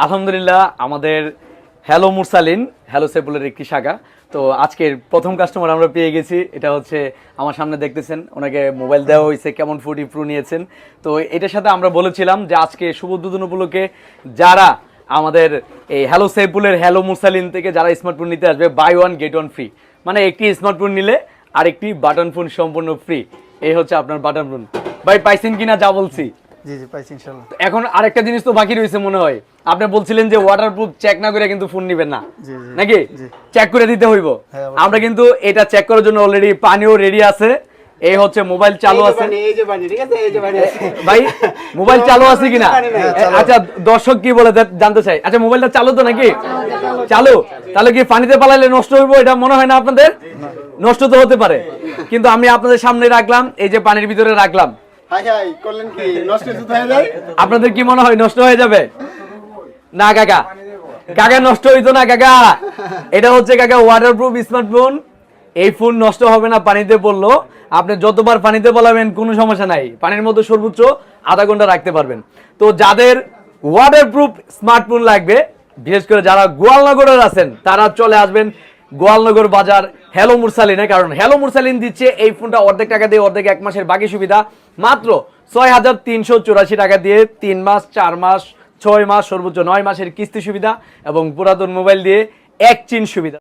আলহামদুলিল্লাহ আমাদের হ্যালো মুরসালিন হ্যালো সেপুলের একটি শাখা। তো আজকের প্রথম কাস্টমার আমরা পেয়ে গেছি। এটা হচ্ছে আমার সামনে দেখতেছেন, ওনাকে মোবাইল দেওয়া হয়েছে, কেমন 40 প্রো নিয়েছেন। তো এটার সাথে আমরা বলেছিলাম যে আজকে শুভ উদ্বোধন উপলক্ষে যারা আমাদের এই হ্যালো সেপুলের হ্যালো মুরসালিন থেকে যারা স্মার্টফোন নিতে আসবে, buy one get one free, মানে একটি স্মার্টফোন নিলে আরেকটি বাটন ফোন সম্পূর্ণ ফ্রি। এই হচ্ছে আপনার বাটন ফোন। ভাই পাইছেন কিনা যা বলছি? জি জি পাইছি ইনশাআল্লাহ। এখন আরেকটা জিনিস তো বাকি রয়েছে মনে হয়, আপনি বলছিলেন যে ওয়াটারপ্রুফ চেক না করে কিন্তু ফোন নেবেন না, নাকি? চেক করে দিতে হইব। আমরা কিন্তু এটা চেক করার জন্য অলরেডি পানিও রেডি আছে। এই হচ্ছে মোবাইল চালু আছে, এই যে পানি, ঠিক আছে, এই যে পানি আছে ভাই মোবাইল চালু আছে কিনা? আচ্ছা দর্শক কি বলে জানতে চাই। আচ্ছা মোবাইলটা চালু তো নাকি? চালু। তাহলে কি পানিতে পালাইলে নষ্ট হইব? এটা মনে হয় না আপনাদের? নষ্ট তো হতে পারে, কিন্তু আমি আপনাদের সামনে রাখলাম, এই যে পানির ভিতরে রাখলাম। হাই হাই করলেন কি, নষ্ট হয়ে যায়? আপনাদের কি মনে হয় নষ্ট হয়ে যাবে? না কাকা, কাকা নষ্ট হইতো না কাকা। এটা হচ্ছে কাকা ওয়াটারপ্রুফ স্মার্টফোন। এই ফোন নষ্ট হবে না পানিতে পড়লো। আপনি যতবার পানিতে পলাবেন কোনো সমস্যা নাই, পানির মধ্যে সর্বোচ্চ আধা ঘন্টা রাখতে পারবেন। তো যাদের ওয়াটারপ্রুফ স্মার্টফোন লাগবে, বিশেষ করে যারা গোয়ালনগরের আছেন, তারা চলে আসবেন গোয়ালনগর বাজার হ্যালো মুরসালিনে। কারণ হ্যালো মুরসালিন দিচ্ছে এই ফোনটা অর্ধেক টাকা দিয়ে, অর্ধেক 1 মাসের বাকি সুবিধা মাত্র 6,384 টাকা দিয়ে 3 মাস, 4 মাস, 6 মাস, সর্বোচ্চ 9 মাসের কিস্তি সুবিধা এবং পুরাতন মোবাইল দিয়ে এক্সচেঞ্জ সুবিধা।